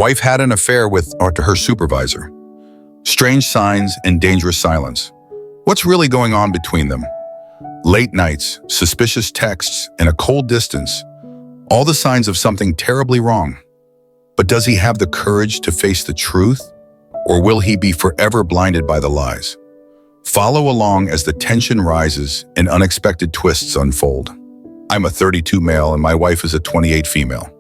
Wife had an affair with her supervisor. Strange signs and dangerous silence. What's really going on between them? Late nights, suspicious texts, and a cold distance. All the signs of something terribly wrong. But does he have the courage to face the truth? Or will he be forever blinded by the lies? Follow along as the tension rises and unexpected twists unfold. I'm a 32 male and my wife is a 28 female.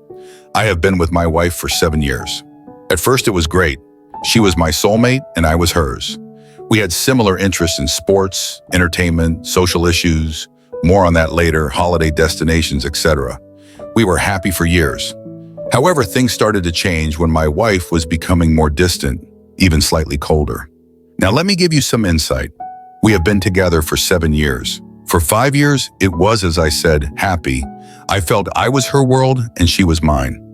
I have been with my wife for 7 years. At first it was great. She was my soulmate and I was hers. We had similar interests in sports, entertainment, social issues, more on that later, holiday destinations, etc. We were happy for years. However, things started to change when my wife was becoming more distant, even slightly colder. Now let me give you some insight. We have been together for 7 years. For 5 years, it was, as I said, happy. I felt I was her world and she was mine.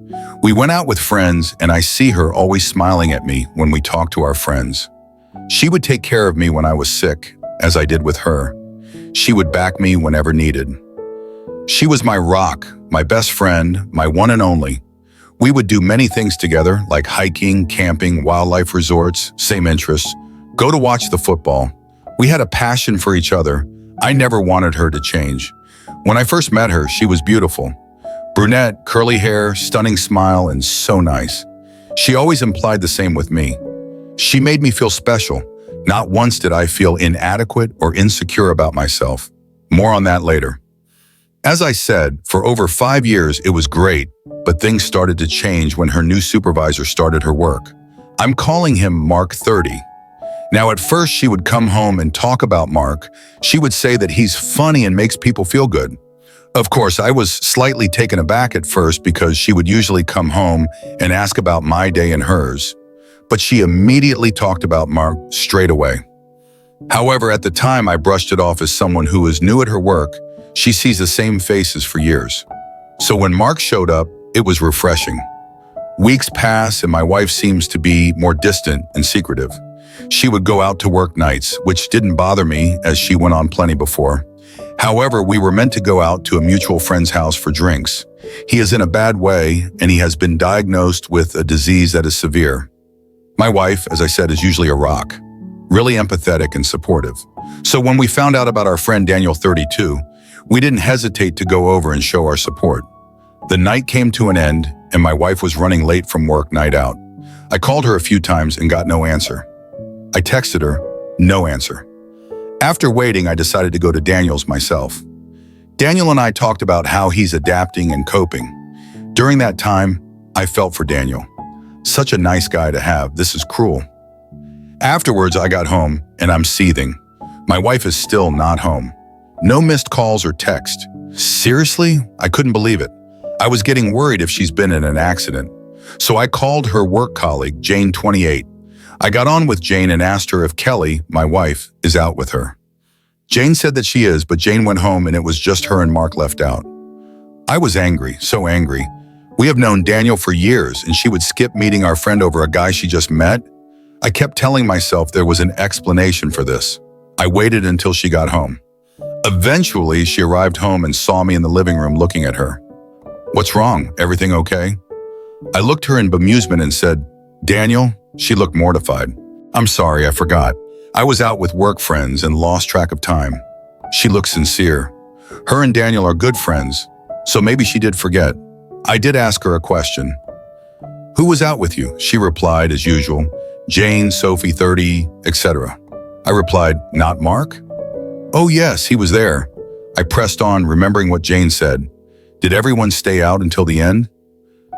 We went out with friends and I see her always smiling at me when we talk to our friends. She would take care of me when I was sick, as I did with her. She would back me whenever needed. She was my rock, my best friend, my one and only. We would do many things together, like hiking, camping, wildlife resorts, same interests, go to watch the football. We had a passion for each other. I never wanted her to change. When I first met her, she was beautiful. Brunette, curly hair, stunning smile, and so nice. She always implied the same with me. She made me feel special. Not once did I feel inadequate or insecure about myself. More on that later. As I said, for over 5 years, it was great, but things started to change when her new supervisor started her work. I'm calling him Mark 30. Now, at first, she would come home and talk about Mark. She would say that he's funny and makes people feel good. Of course, I was slightly taken aback at first because she would usually come home and ask about my day and hers. But she immediately talked about Mark straight away. However, at the time, I brushed it off as someone who was new at her work. She sees the same faces for years. So when Mark showed up, it was refreshing. Weeks pass and my wife seems to be more distant and secretive. She would go out to work nights, which didn't bother me as she went on plenty before. However, we were meant to go out to a mutual friend's house for drinks. He is in a bad way and he has been diagnosed with a disease that is severe. My wife, as I said, is usually a rock, really empathetic and supportive. So when we found out about our friend Daniel 32, we didn't hesitate to go over and show our support. The night came to an end and my wife was running late from work night out. I called her a few times and got no answer. I texted her, no answer. After waiting, I decided to go to Daniel's myself. Daniel and I talked about how he's adapting and coping. During that time, I felt for Daniel. Such a nice guy to have. This is cruel. Afterwards, I got home and I'm seething. My wife is still not home. No missed calls or text. Seriously? I couldn't believe it. I was getting worried if she's been in an accident. So I called her work colleague, Jane 28. I got on with Jane and asked her if Kelly, my wife, is out with her. Jane said that she is, but Jane went home and it was just her and Mark left out. I was angry, so angry. We have known Daniel for years and she would skip meeting our friend over a guy she just met. I kept telling myself there was an explanation for this. I waited until she got home. Eventually, she arrived home and saw me in the living room looking at her. What's wrong? Everything okay? I looked her in bemusement and said, Daniel? She looked mortified. I'm sorry, I forgot. I was out with work friends and lost track of time. She looked sincere. Her and Daniel are good friends, so maybe she did forget. I did ask her a question. Who was out with you? She replied as usual, Jane, Sophie, 30, etc. I replied, not Mark? Oh yes, he was there. I pressed on, remembering what Jane said. Did everyone stay out until the end?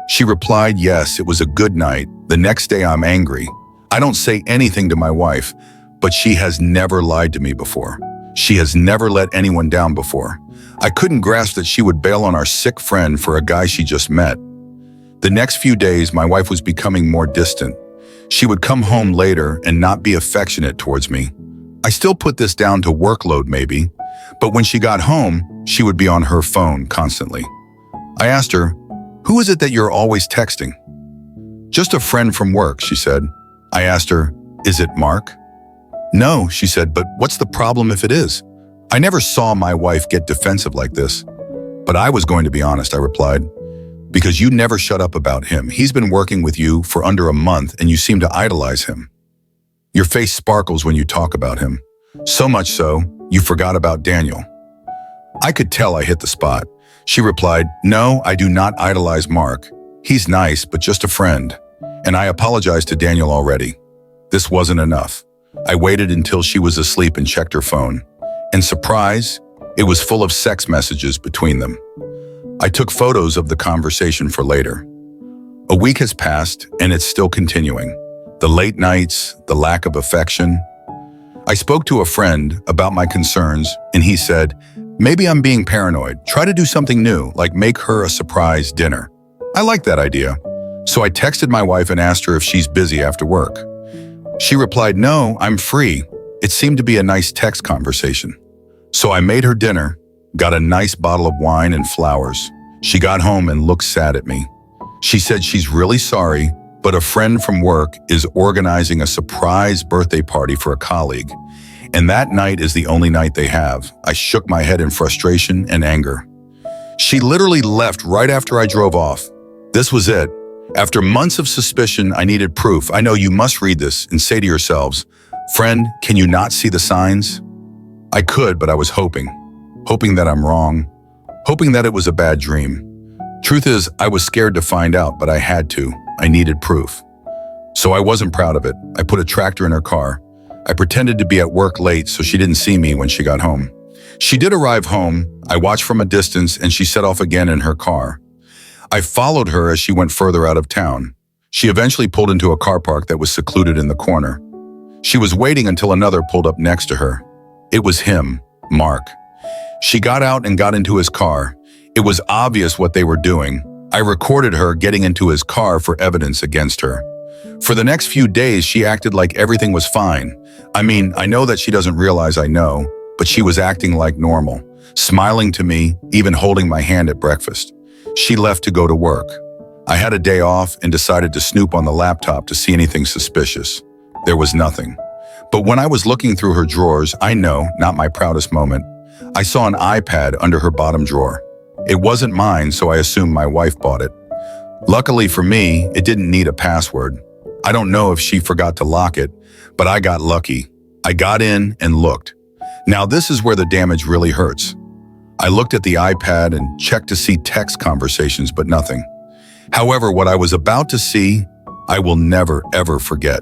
She replied, yes, it was a good night. The next day I'm angry. I don't say anything to my wife, but she has never lied to me before. She has never let anyone down before. I couldn't grasp that she would bail on our sick friend for a guy she just met. The next few days, my wife was becoming more distant. She would come home later and not be affectionate towards me. I still put this down to workload maybe, but when she got home, she would be on her phone constantly. I asked her, who is it that you're always texting? Just a friend from work, she said. I asked her, is it Mark? No, she said, but what's the problem if it is? I never saw my wife get defensive like this. But I was going to be honest, I replied. because you never shut up about him. He's been working with you for under a month and you seem to idolize him. Your face sparkles when you talk about him. So much so, you forgot about Daniel. I could tell I hit the spot. She replied, "No, I do not idolize Mark. He's nice, but just a friend. And I apologized to Daniel already." This wasn't enough. I waited until she was asleep and checked her phone. And surprise, it was full of sex messages between them. I took photos of the conversation for later. A week has passed and it's still continuing. The late nights, the lack of affection. I spoke to a friend about my concerns and he said, "Maybe I'm being paranoid. Try to do something new, like make her a surprise dinner." I like that idea. So I texted my wife and asked her if she's busy after work. She replied, "No, I'm free." It seemed to be a nice text conversation. So I made her dinner, got a nice bottle of wine and flowers. She got home and looked sad at me. She said she's really sorry, but a friend from work is organizing a surprise birthday party for a colleague. And that night is the only night they have. I shook my head in frustration and anger. She literally left right after I drove off. This was it. After months of suspicion, I needed proof. I know you must read this and say to yourselves, "Friend, can you not see the signs?" I could, but I was hoping that I'm wrong, hoping that it was a bad dream. Truth is, I was scared to find out, but I had to. I needed proof. So I wasn't proud of it. I put a tractor in her car. I pretended to be at work late so she didn't see me when she got home. She did arrive home. I watched from a distance and she set off again in her car. I followed her as she went further out of town. She eventually pulled into a car park that was secluded in the corner. She was waiting until another pulled up next to her. It was him, Mark. She got out and got into his car. It was obvious what they were doing. I recorded her getting into his car for evidence against her. For the next few days, she acted like everything was fine. I mean, I know that she doesn't realize I know, but she was acting like normal, smiling to me, even holding my hand at breakfast. She left to go to work. I had a day off and decided to snoop on the laptop to see anything suspicious. There was nothing. But when I was looking through her drawers, I know, not my proudest moment, I saw an iPad under her bottom drawer. It wasn't mine, so I assumed my wife bought it. Luckily for me, it didn't need a password. I don't know if she forgot to lock it, but I got lucky. I got in and looked. Now this is where the damage really hurts. I looked at the iPad and checked to see text conversations, but nothing. However, what I was about to see, I will never, ever forget.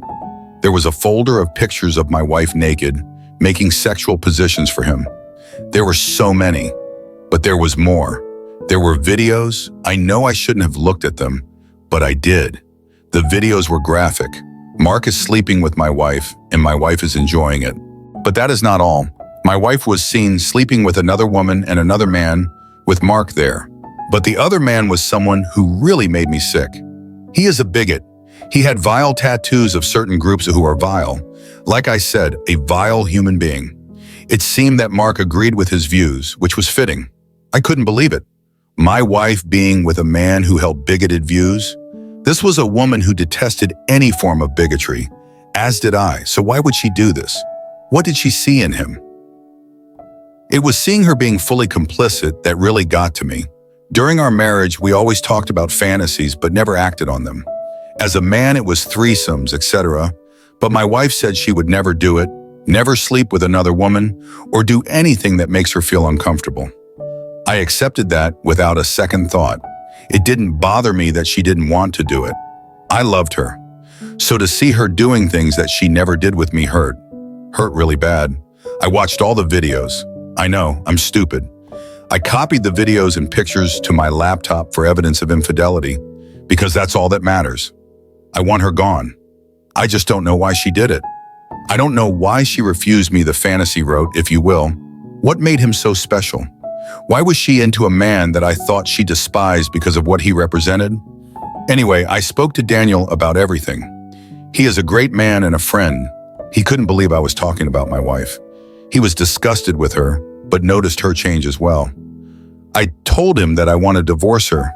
There was a folder of pictures of my wife naked, making sexual positions for him. There were so many, but there was more. There were videos. I know I shouldn't have looked at them, but I did. The videos were graphic. Mark is sleeping with my wife, and my wife is enjoying it. But that is not all. My wife was seen sleeping with another woman and another man, with Mark there. But the other man was someone who really made me sick. He is a bigot. He had vile tattoos of certain groups who are vile. Like I said, a vile human being. It seemed that Mark agreed with his views, which was fitting. I couldn't believe it. My wife being with a man who held bigoted views? This was a woman who detested any form of bigotry, as did I, so why would she do this? What did she see in him? It was seeing her being fully complicit that really got to me. During our marriage, we always talked about fantasies but never acted on them. As a man, it was threesomes, etc. But my wife said she would never do it, never sleep with another woman, or do anything that makes her feel uncomfortable. I accepted that without a second thought. It didn't bother me that she didn't want to do it. I loved her. So to see her doing things that she never did with me hurt really bad. I watched all the videos. I know, I'm stupid. I copied the videos and pictures to my laptop for evidence of infidelity, because that's all that matters. I want her gone. I just don't know why she did it. I don't know why she refused me the fantasy route, if you will. What made him so special? Why was she into a man that I thought she despised because of what he represented? Anyway, I spoke to Daniel about everything. He is a great man and a friend. He couldn't believe I was talking about my wife. He was disgusted with her, but noticed her change as well. I told him that I want to divorce her.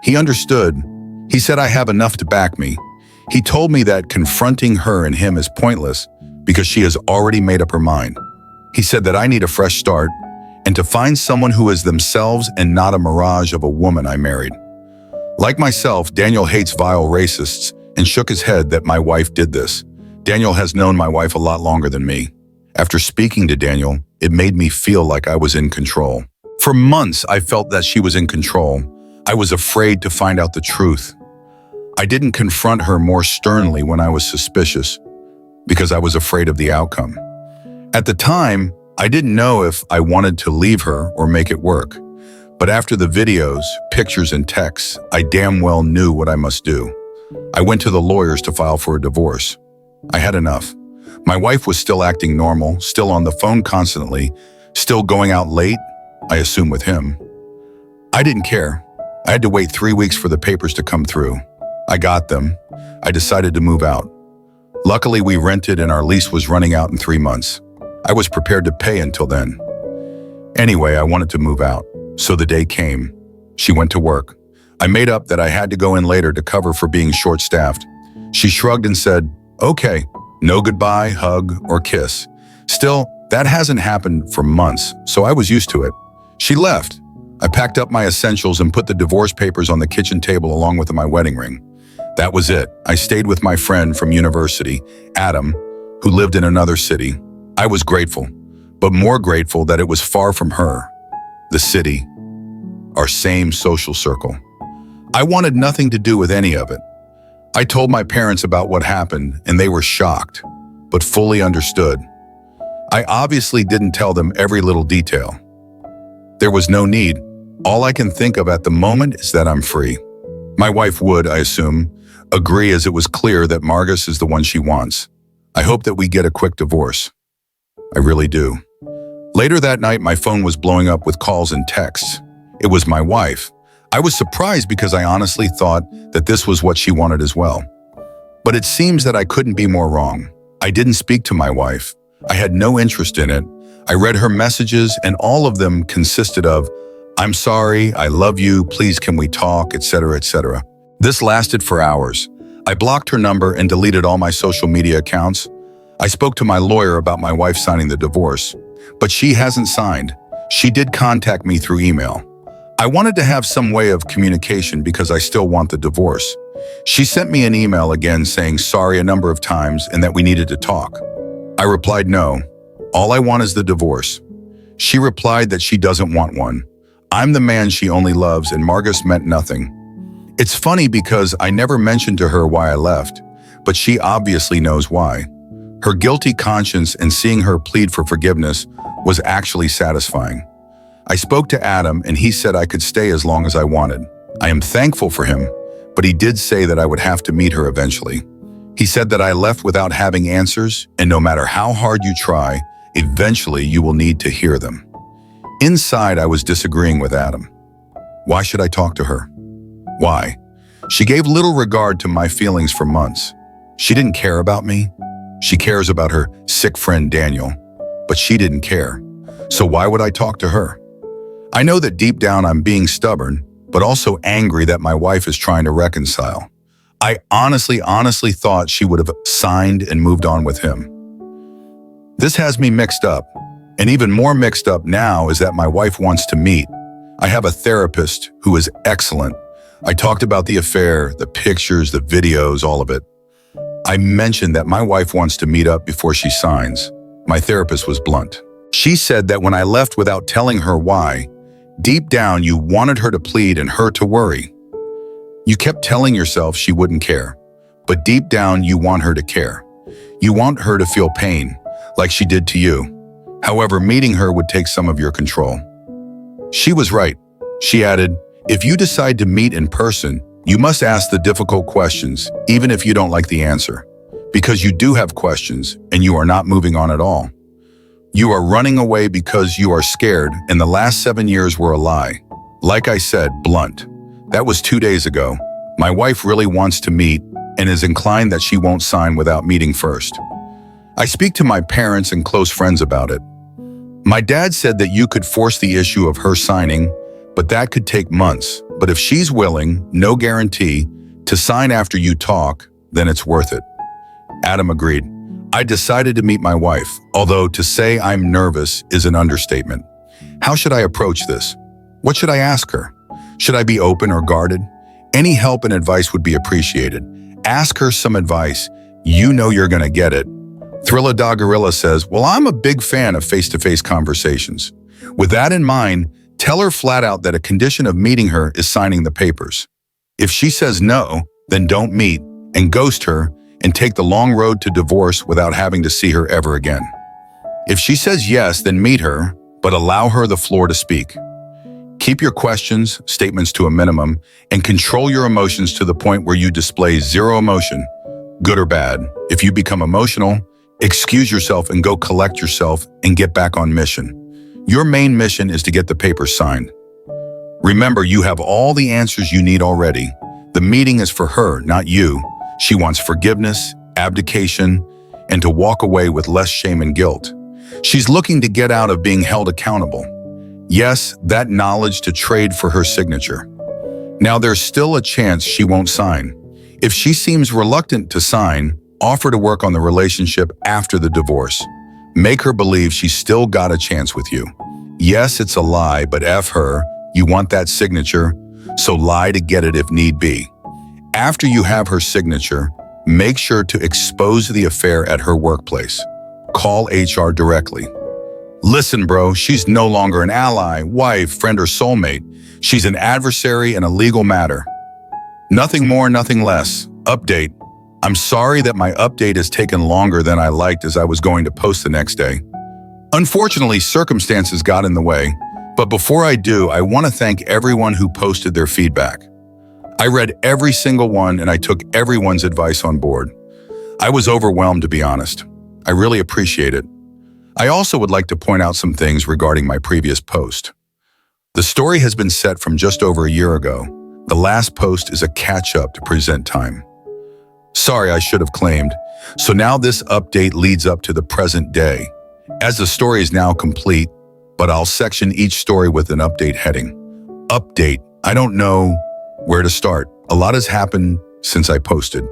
He understood. He said I have enough to back me. He told me that confronting her and him is pointless because she has already made up her mind. He said that I need a fresh start and to find someone who is themselves and not a mirage of a woman I married. Like myself, Daniel hates vile racists and shook his head that my wife did this. Daniel has known my wife a lot longer than me. After speaking to Daniel, it made me feel like I was in control. For months, I felt that she was in control. I was afraid to find out the truth. I didn't confront her more sternly when I was suspicious because I was afraid of the outcome. At the time, I didn't know if I wanted to leave her or make it work. But after the videos, pictures, and texts, I damn well knew what I must do. I went to the lawyers to file for a divorce. I had enough. My wife was still acting normal, still on the phone constantly, still going out late, I assume with him. I didn't care. I had to wait 3 weeks for the papers to come through. I got them. I decided to move out. Luckily, we rented and our lease was running out in 3 months. I was prepared to pay until then. Anyway, I wanted to move out. So the day came. She went to work. I made up that I had to go in later to cover for being short-staffed. She shrugged and said, "Okay, no goodbye, hug, or kiss." Still, that hasn't happened for months, so I was used to it. She left. I packed up my essentials and put the divorce papers on the kitchen table along with my wedding ring. That was it. I stayed with my friend from university, Adam, who lived in another city. I was grateful, but more grateful that it was far from her, the city, our same social circle. I wanted nothing to do with any of it. I told my parents about what happened, and they were shocked, but fully understood. I obviously didn't tell them every little detail. There was no need. All I can think of at the moment is that I'm free. My wife would, I assume, agree, as it was clear that Margus is the one she wants. I hope that we get a quick divorce. I really do. Later that night, my phone was blowing up with calls and texts. It was my wife. I was surprised because I honestly thought that this was what she wanted as well. But it seems that I couldn't be more wrong. I didn't speak to my wife. I had no interest in it. I read her messages, and all of them consisted of, "I'm sorry, I love you, please can we talk," etc., etc. This lasted for hours. I blocked her number and deleted all my social media accounts. I spoke to my lawyer about my wife signing the divorce, but she hasn't signed. She did contact me through email. I wanted to have some way of communication because I still want the divorce. She sent me an email again saying sorry a number of times and that we needed to talk. I replied no. All I want is the divorce. She replied that she doesn't want one. I'm the man she only loves, and Margus meant nothing. It's funny because I never mentioned to her why I left, but she obviously knows why. Her guilty conscience and seeing her plead for forgiveness was actually satisfying. I spoke to Adam and he said I could stay as long as I wanted. I am thankful for him, but he did say that I would have to meet her eventually. He said that I left without having answers, and no matter how hard you try, eventually you will need to hear them. Inside, I was disagreeing with Adam. Why should I talk to her? Why? She gave little regard to my feelings for months. She didn't care about me. She cares about her sick friend Daniel, but she didn't care. So why would I talk to her? I know that deep down I'm being stubborn, but also angry that my wife is trying to reconcile. I honestly thought she would have signed and moved on with him. This has me mixed up, and even more mixed up now is that my wife wants to meet. I have a therapist who is excellent. I talked about the affair, the pictures, the videos, all of it. I mentioned that my wife wants to meet up before she signs. My therapist was blunt. She said that when I left without telling her why, deep down you wanted her to plead and her to worry. You kept telling yourself she wouldn't care, but deep down you want her to care. You want her to feel pain, like she did to you. However, meeting her would take some of your control. She was right. She added, if you decide to meet in person, you must ask the difficult questions, even if you don't like the answer, because you do have questions and you are not moving on at all. You are running away because you are scared, and the last 7 years were a lie. Like I said, blunt. That was 2 days ago. My wife really wants to meet and is inclined that she won't sign without meeting first. I speak to my parents and close friends about it. My dad said that you could force the issue of her signing, but that could take months. But if she's willing, no guarantee, to sign after you talk, then it's worth it. Adam agreed. I decided to meet my wife, although to say I'm nervous is an understatement. How should I approach this? What should I ask her? Should I be open or guarded? Any help and advice would be appreciated. Ask her some advice. You know you're going to get it. Thrilla Da Gorilla says, well, I'm a big fan of face-to-face conversations. With that in mind, tell her flat out that a condition of meeting her is signing the papers. If she says no, then don't meet and ghost her and take the long road to divorce without having to see her ever again. If she says yes, then meet her, but allow her the floor to speak. Keep your questions, statements to a minimum, and control your emotions to the point where you display zero emotion, good or bad. If you become emotional, excuse yourself and go collect yourself and get back on mission. Your main mission is to get the papers signed. Remember, you have all the answers you need already. The meeting is for her, not you. She wants forgiveness, abdication, and to walk away with less shame and guilt. She's looking to get out of being held accountable. Yes, that knowledge to trade for her signature. Now, there's still a chance she won't sign. If she seems reluctant to sign, offer to work on the relationship after the divorce. Make her believe she's still got a chance with you. Yes, it's a lie, but F her. You want that signature, so lie to get it if need be. After you have her signature, make sure to expose the affair at her workplace. Call HR directly. Listen, bro, she's no longer an ally, wife, friend, or soulmate. She's an adversary in a legal matter. Nothing more, nothing less. Update. I'm sorry that my update has taken longer than I liked as I was going to post the next day. Unfortunately, circumstances got in the way, but before I do, I want to thank everyone who posted their feedback. I read every single one and I took everyone's advice on board. I was overwhelmed, to be honest. I really appreciate it. I also would like to point out some things regarding my previous post. The story has been set from just over a year ago. The last post is a catch-up to present time. Sorry, I should have claimed. So now this update leads up to the present day. As the story is now complete, but I'll section each story with an update heading. Update. I don't know where to start. A lot has happened since I posted.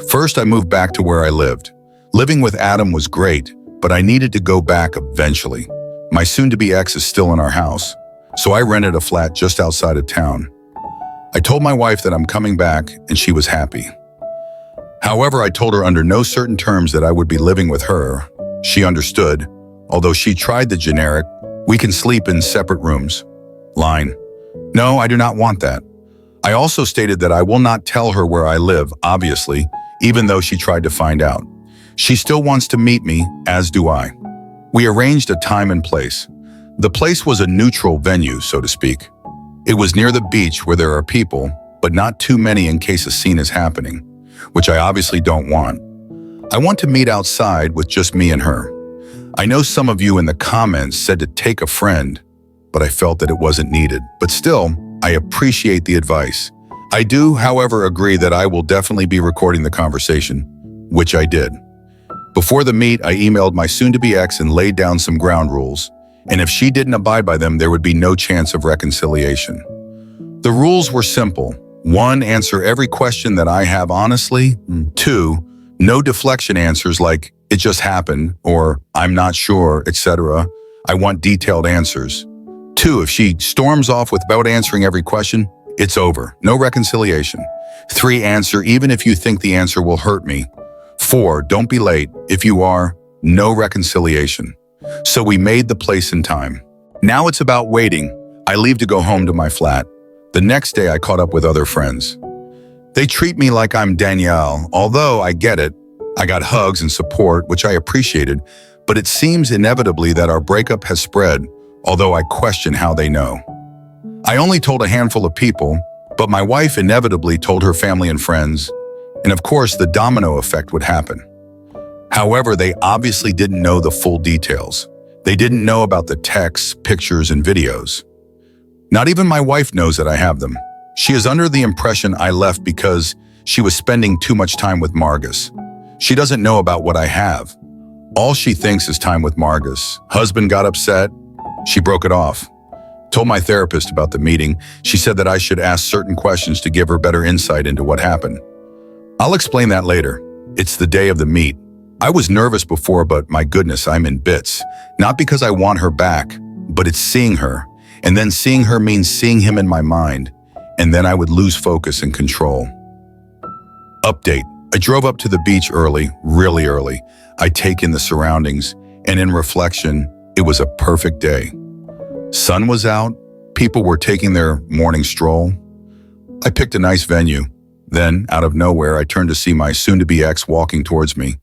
First, I moved back to where I lived. Living with Adam was great, but I needed to go back eventually. My soon-to-be ex is still in our house, so I rented a flat just outside of town. I told my wife that I'm coming back, and she was happy. However, I told her under no certain terms that I would be living with her. She understood, although she tried the generic, "We can sleep in separate rooms" line. No, I do not want that. I also stated that I will not tell her where I live, obviously, even though she tried to find out. She still wants to meet me, as do I. We arranged a time and place. The place was a neutral venue, so to speak. It was near the beach where there are people, but not too many in case a scene is happening, which I obviously don't want. I want to meet outside with just me and her. I know some of you in the comments said to take a friend, but I felt that it wasn't needed. But still, I appreciate the advice. I do, however, agree that I will definitely be recording the conversation, which I did. Before the meet, I emailed my soon-to-be ex and laid down some ground rules, and if she didn't abide by them, there would be no chance of reconciliation. The rules were simple. 1, answer every question that I have honestly. 2, no deflection answers like, "It just happened," or "I'm not sure," etc. I want detailed answers. 2, if she storms off without answering every question, it's over. No reconciliation. 3, answer even if you think the answer will hurt me. 4, don't be late. If you are, no reconciliation. So we made the place in time. Now it's about waiting. I leave to go home to my flat. The next day I caught up with other friends. They treat me like I'm Danielle, although I get it. I got hugs and support, which I appreciated, but it seems inevitably that our breakup has spread, although I question how they know. I only told a handful of people, but my wife inevitably told her family and friends, and of course the domino effect would happen. However, they obviously didn't know the full details. They didn't know about the texts, pictures, and videos. Not even my wife knows that I have them. She is under the impression I left because she was spending too much time with Margus. She doesn't know about what I have. All she thinks is time with Margus. Husband got upset. She broke it off. Told my therapist about the meeting. She said that I should ask certain questions to give her better insight into what happened. I'll explain that later. It's the day of the meet. I was nervous before, but my goodness, I'm in bits. Not because I want her back, but it's seeing her. And then seeing her means seeing him in my mind. and then I would lose focus and control. Update. I drove up to the beach early, really early. I take in the surroundings, and in reflection, it was a perfect day. Sun was out, people were taking their morning stroll. I picked a nice venue. Then, out of nowhere, I turned to see my soon-to-be ex walking towards me.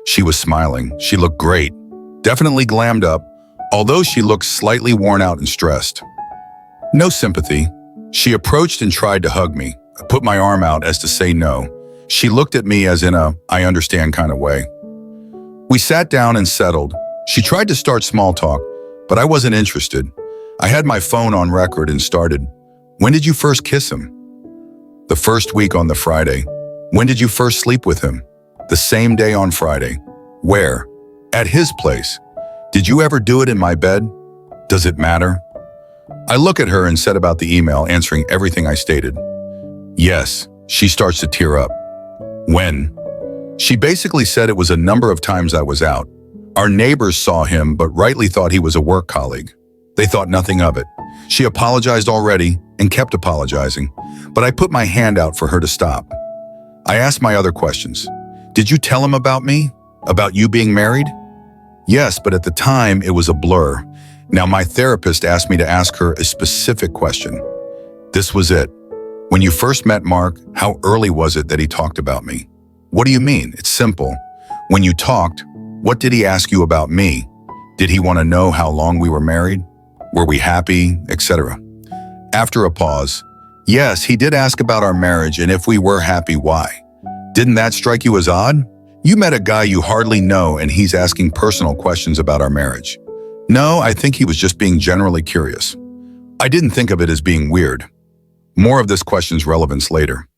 She was smiling. She looked great, definitely glammed up, although she looked slightly worn out and stressed. No sympathy. She approached and tried to hug me. I put my arm out as to say no. She looked at me as in a, I understand kind of way. We sat down and settled. She tried to start small talk, but I wasn't interested. I had my phone on record and started. When did you first kiss him? The first week on the Friday. When did you first sleep with him? The same day on Friday. Where? At his place. Did you ever do it in my bed? Does it matter? I look at her and said about the email, answering everything I stated. Yes, she starts to tear up. When? She basically said it was a number of times I was out. Our neighbors saw him, but rightly thought he was a work colleague. They thought nothing of it. She apologized already and kept apologizing, but I put my hand out for her to stop. I asked my other questions. Did you tell him about me? About you being married? Yes, but at the time it was a blur. Now my therapist asked me to ask her a specific question. This was it. When you first met Mark, how early was it that he talked about me? What do you mean? It's simple. When you talked, what did he ask you about me? Did he want to know how long we were married? Were we happy, etc.? After a pause, yes, he did ask about our marriage and if we were happy, why? Didn't that strike you as odd? You met a guy you hardly know and he's asking personal questions about our marriage. No, I think he was just being generally curious. I didn't think of it as being weird. More of this question's relevance later.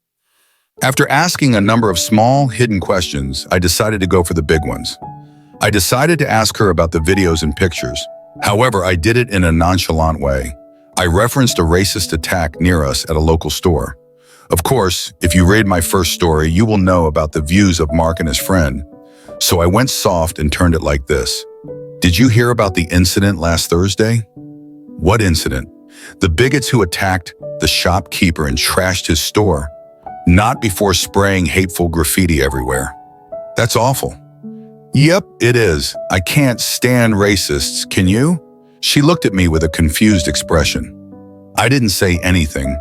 After asking a number of small, hidden questions, I decided to go for the big ones. I decided to ask her about the videos and pictures. However, I did it in a nonchalant way. I referenced a racist attack near us at a local store. Of course, if you read my first story, you will know about the views of Mark and his friend. So I went soft and turned it like this. Did you hear about the incident last Thursday? What incident? The bigots who attacked the shopkeeper and trashed his store. Not before spraying hateful graffiti everywhere. That's awful. Yep, it is. I can't stand racists, can you? She looked at me with a confused expression. I didn't say anything.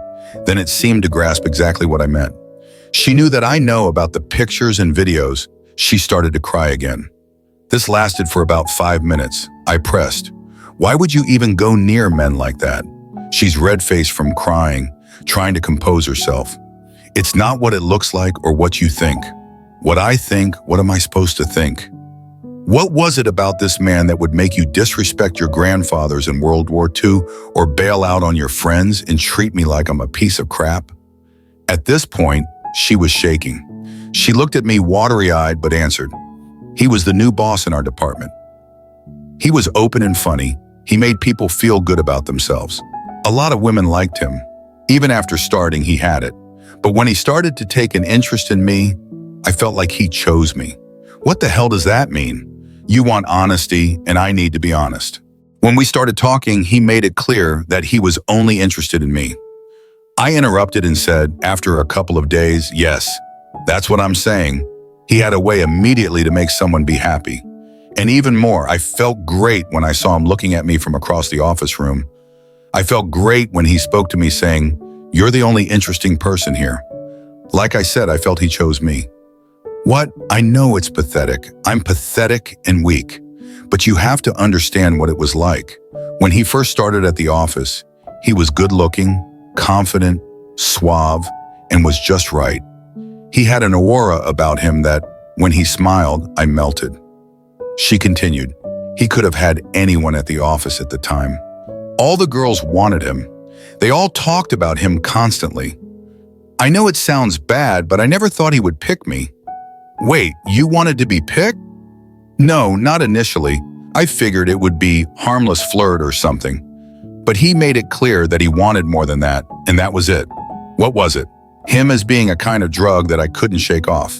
Then it seemed to grasp exactly what I meant. She knew that I know about the pictures and videos. She started to cry again. This lasted for about 5 minutes. I pressed. Why would you even go near men like that? She's red-faced from crying, trying to compose herself. It's not what it looks like or what you think. What I think, what am I supposed to think? What was it about this man that would make you disrespect your grandfathers in World War II or bail out on your friends and treat me like I'm a piece of crap? At this point, she was shaking. She looked at me watery-eyed but answered. He was the new boss in our department. He was open and funny. He made people feel good about themselves. A lot of women liked him. Even after starting, he had it. But when he started to take an interest in me, I felt like he chose me. What the hell does that mean? You want honesty, and I need to be honest. When we started talking, he made it clear that he was only interested in me. I interrupted and said, after a couple of days, yes, that's what I'm saying. He had a way immediately to make someone be happy. And even more, I felt great when I saw him looking at me from across the office room. I felt great when he spoke to me saying, "You're the only interesting person here." Like I said, I felt he chose me. What? I know it's pathetic. I'm pathetic and weak. But you have to understand what it was like. When he first started at the office, he was good-looking, confident, suave, and was just right. He had an aura about him that, when he smiled, I melted. She continued, he could have had anyone at the office at the time. All the girls wanted him. They all talked about him constantly. I know it sounds bad, but I never thought he would pick me. Wait, you wanted to be picked? No, not initially. I figured it would be harmless flirt or something. But he made it clear that he wanted more than that, and that was it. What was it? Him as being a kind of drug that I couldn't shake off.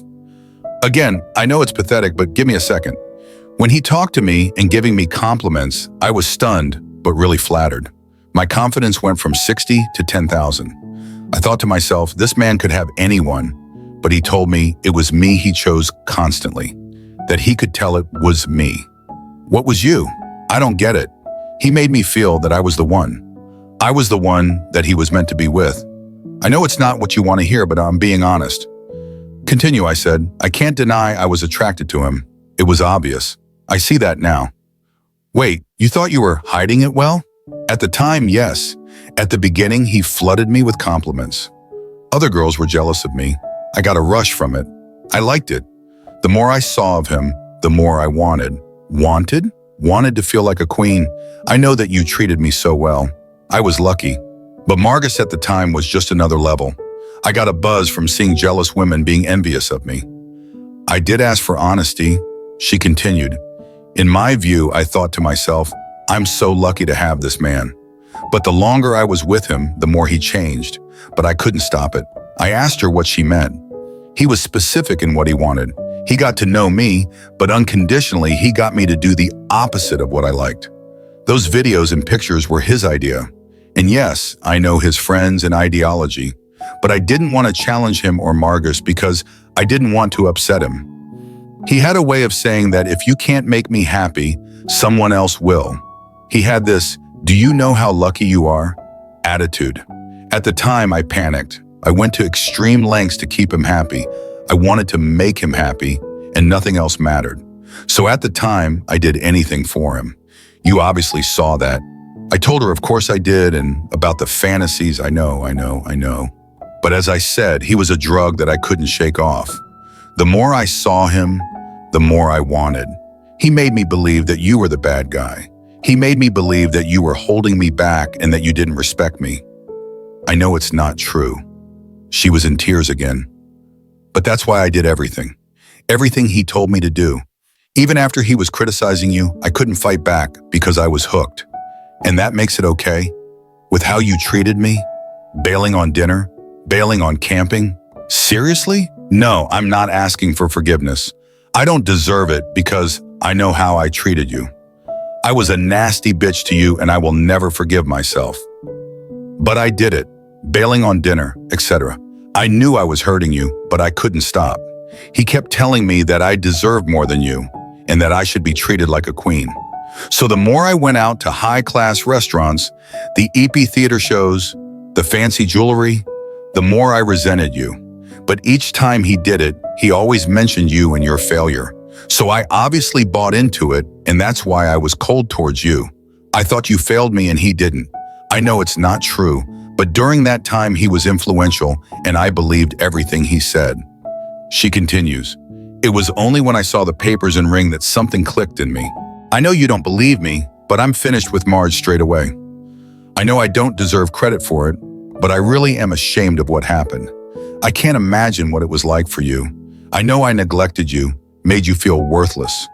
Again, I know it's pathetic, but give me a second. When he talked to me and giving me compliments, I was stunned, but really flattered. My confidence went from 60 to 10,000. I thought to myself, this man could have anyone, but he told me it was me he chose constantly, that he could tell it was me. What was you? I don't get it. He made me feel that I was the one. I was the one that he was meant to be with. I know it's not what you want to hear, but I'm being honest. Continue, I said. I can't deny I was attracted to him. It was obvious. I see that now. Wait, you thought you were hiding it well? At the time, yes. At the beginning, he flooded me with compliments. Other girls were jealous of me. I got a rush from it. I liked it. The more I saw of him, the more I wanted. Wanted? Wanted to feel like a queen. I know that you treated me so well. I was lucky. But Margus at the time was just another level. I got a buzz from seeing jealous women being envious of me. I did ask for honesty. She continued. In my view, I thought to myself, I'm so lucky to have this man. But the longer I was with him, the more he changed. But I couldn't stop it. I asked her what she meant. He was specific in what he wanted. He got to know me, but unconditionally, he got me to do the opposite of what I liked. Those videos and pictures were his idea. And yes, I know his friends and ideology, but I didn't want to challenge him or Margus because I didn't want to upset him. He had a way of saying that if you can't make me happy, someone else will. He had this, do you know how lucky you are? Attitude. At the time, I panicked. I went to extreme lengths to keep him happy. I wanted to make him happy, and nothing else mattered. So at the time, I did anything for him. You obviously saw that. I told her, of course I did, and about the fantasies, I know. But as I said, he was a drug that I couldn't shake off. The more I saw him, the more I wanted. He made me believe that you were the bad guy. He made me believe that you were holding me back and that you didn't respect me. I know it's not true. She was in tears again. But that's why I did everything. Everything he told me to do. Even after he was criticizing you, I couldn't fight back because I was hooked. And that makes it okay? With how you treated me? Bailing on dinner? Bailing on camping? Seriously? No, I'm not asking for forgiveness. I don't deserve it because I know how I treated you. I was a nasty bitch to you and I will never forgive myself. But I did it, bailing on dinner, etc. I knew I was hurting you, but I couldn't stop. He kept telling me that I deserved more than you and that I should be treated like a queen. So the more I went out to high-class restaurants, the EP theater shows, the fancy jewelry, the more I resented you. But each time he did it, he always mentioned you and your failure. So I obviously bought into it, and that's why I was cold towards you. I thought you failed me and he didn't. I know it's not true, but during that time he was influential and I believed everything he said. She continues, it was only when I saw the papers and ring that something clicked in me. I know you don't believe me, but I'm finished with Marge straight away. I know I don't deserve credit for it, but I really am ashamed of what happened. I can't imagine what it was like for you. I know I neglected you, made you feel worthless,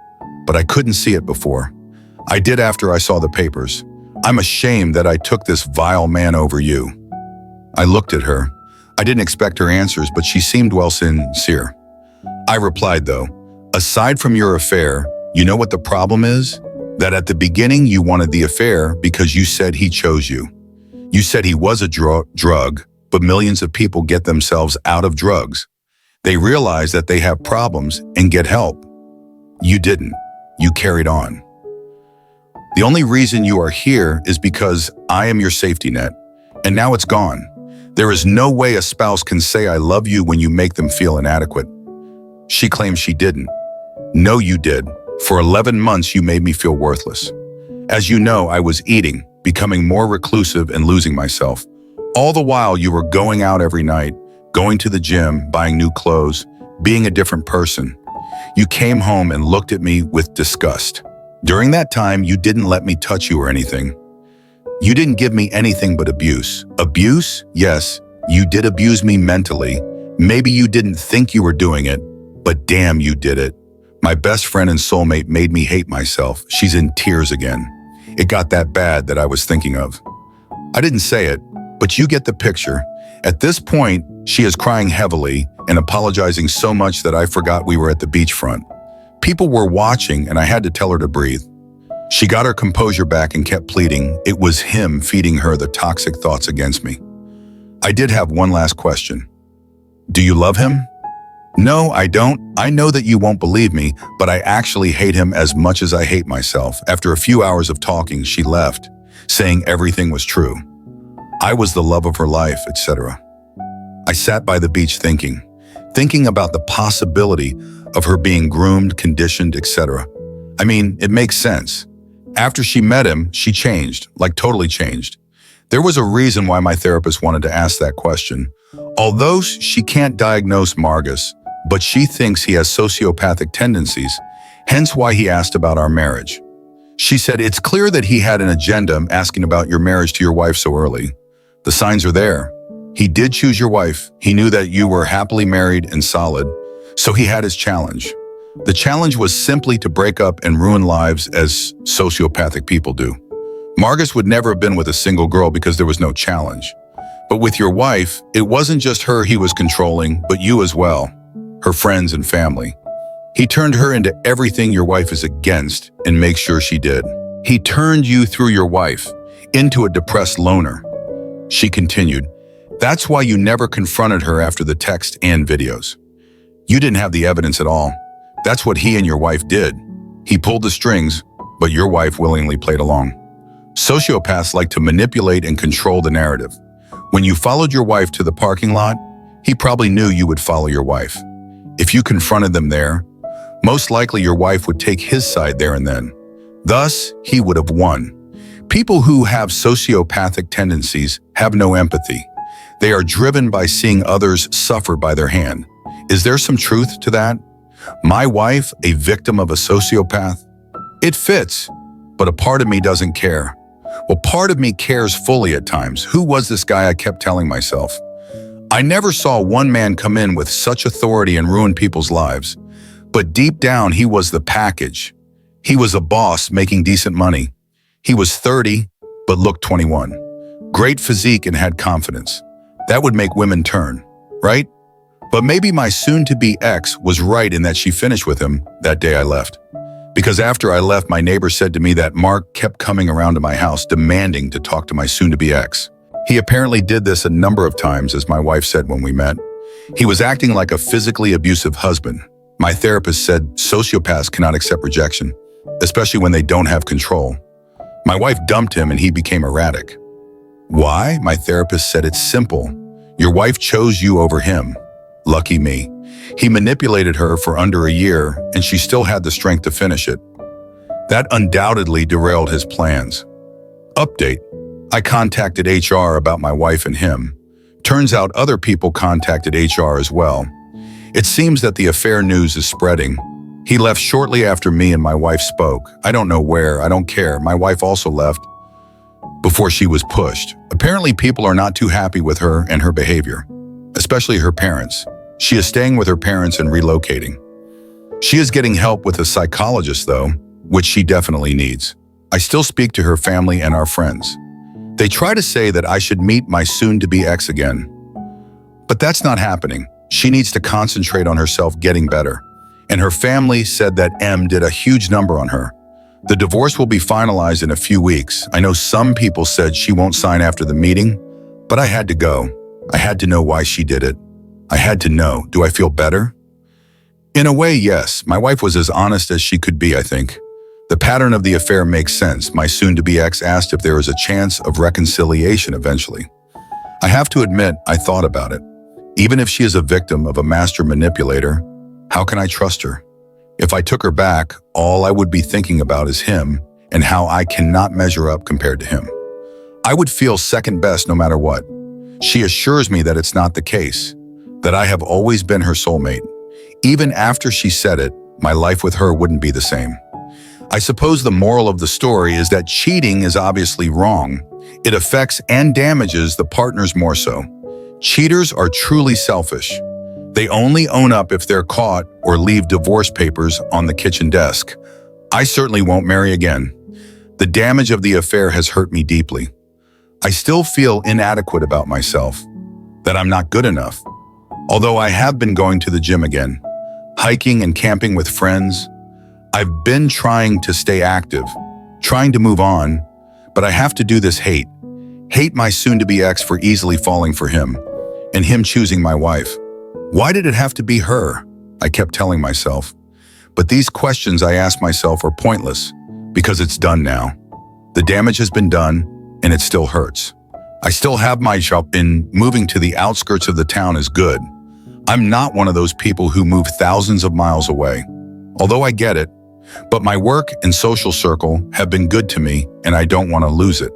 but I couldn't see it before. I did after I saw the papers. I'm ashamed that I took this vile man over you. I looked at her. I didn't expect her answers, but she seemed well sincere. I replied though, aside from your affair, you know what the problem is? That at the beginning you wanted the affair because you said he chose you. You said he was a drug, but millions of people get themselves out of drugs. They realize that they have problems and get help. You didn't. You carried on. The only reason you are here is because I am your safety net, and now it's gone. There is no way a spouse can say I love you when you make them feel inadequate. She claims she didn't. No, you did. For 11 months, you made me feel worthless. As you know, I was eating, becoming more reclusive and losing myself. All the while, you were going out every night, going to the gym, buying new clothes, being a different person. You came home and looked at me with disgust. During that time, you didn't let me touch you or anything. You didn't give me anything but abuse. Abuse? Yes, you did abuse me mentally. Maybe you didn't think you were doing it, but damn, you did it. My best friend and soulmate made me hate myself. She's in tears again. It got that bad that I was thinking of. I didn't say it, but you get the picture. At this point, she is crying heavily and apologizing so much that I forgot we were at the beachfront. People were watching and I had to tell her to breathe. She got her composure back and kept pleading. It was him feeding her the toxic thoughts against me. I did have one last question. Do you love him? No, I don't. I know that you won't believe me, but I actually hate him as much as I hate myself. After a few hours of talking, she left, saying everything was true. I was the love of her life, etc. I sat by the beach thinking about the possibility of her being groomed, conditioned, etc. I mean, it makes sense. After she met him, she changed, like totally changed. There was a reason why my therapist wanted to ask that question. Although she can't diagnose Margus, but she thinks he has sociopathic tendencies, hence why he asked about our marriage. She said, it's clear that he had an agenda asking about your marriage to your wife so early. The signs are there. He did choose your wife. He knew that you were happily married and solid, so he had his challenge. The challenge was simply to break up and ruin lives as sociopathic people do. Margus would never have been with a single girl because there was no challenge. But with your wife, it wasn't just her he was controlling, but you as well, her friends and family. He turned her into everything your wife is against and makes sure she did. He turned you through your wife into a depressed loner. She continued, that's why you never confronted her after the text and videos. You didn't have the evidence at all. That's what he and your wife did. He pulled the strings, but your wife willingly played along. Sociopaths like to manipulate and control the narrative. When you followed your wife to the parking lot, he probably knew you would follow your wife. If you confronted them there, most likely your wife would take his side there and then. Thus, he would have won. People who have sociopathic tendencies have no empathy. They are driven by seeing others suffer by their hand. Is there some truth to that? My wife, a victim of a sociopath? It fits, but a part of me doesn't care. Well, part of me cares fully at times. Who was this guy I kept telling myself? I never saw one man come in with such authority and ruin people's lives. But deep down, he was the package. He was a boss making decent money. He was 30, but looked 21. Great physique and had confidence. That would make women turn, right? But maybe my soon-to-be ex was right in that she finished with him that day I left. Because after I left, my neighbor said to me that Mark kept coming around to my house demanding to talk to my soon-to-be ex. He apparently did this a number of times, as my wife said when we met. He was acting like a physically abusive husband. My therapist said sociopaths cannot accept rejection, especially when they don't have control. My wife dumped him and he became erratic. Why? My therapist said it's simple. Your wife chose you over him. Lucky me. He manipulated her for under a year and she still had the strength to finish it. That undoubtedly derailed his plans. Update. I contacted HR about my wife and him. Turns out other people contacted HR as well. It seems that the affair news is spreading. He left shortly after me and my wife spoke. I don't know where, I don't care. My wife also left before she was pushed. Apparently people are not too happy with her and her behavior, especially her parents. She is staying with her parents and relocating. She is getting help with a psychologist though, which she definitely needs. I still speak to her family and our friends. They try to say that I should meet my soon-to-be ex again. But that's not happening. She needs to concentrate on herself getting better. And her family said that M did a huge number on her. The divorce will be finalized in a few weeks. I know some people said she won't sign after the meeting, but I had to go. I had to know why she did it. I had to know, do I feel better? In a way, yes. My wife was as honest as she could be, I think. The pattern of the affair makes sense. My soon-to-be ex asked if there was a chance of reconciliation eventually. I have to admit, I thought about it. Even if she is a victim of a master manipulator, how can I trust her? If I took her back, all I would be thinking about is him and how I cannot measure up compared to him. I would feel second best no matter what. She assures me that it's not the case, that I have always been her soulmate. Even after she said it, my life with her wouldn't be the same. I suppose the moral of the story is that cheating is obviously wrong. It affects and damages the partners more so. Cheaters are truly selfish. They only own up if they're caught or leave divorce papers on the kitchen desk. I certainly won't marry again. The damage of the affair has hurt me deeply. I still feel inadequate about myself, that I'm not good enough. Although I have been going to the gym again, hiking and camping with friends, I've been trying to stay active, trying to move on, but I have to do this hate. Hate my soon-to-be ex for easily falling for him, and him choosing my wife. Why did it have to be her? I kept telling myself. But these questions I asked myself are pointless, because it's done now. The damage has been done, and it still hurts. I still have my job, and moving to the outskirts of the town is good. I'm not one of those people who move thousands of miles away. Although I get it, but my work and social circle have been good to me, and I don't want to lose it.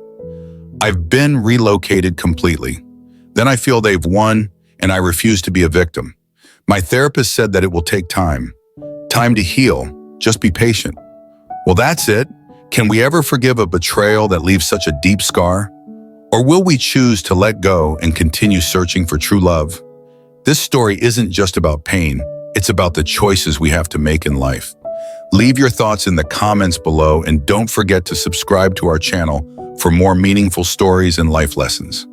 I've been relocated completely. Then I feel they've won, and I refuse to be a victim. My therapist said that it will take time. Time to heal. Just be patient. Well, that's it. Can we ever forgive a betrayal that leaves such a deep scar? Or will we choose to let go and continue searching for true love? This story isn't just about pain. It's about the choices we have to make in life. Leave your thoughts in the comments below, and don't forget to subscribe to our channel for more meaningful stories and life lessons.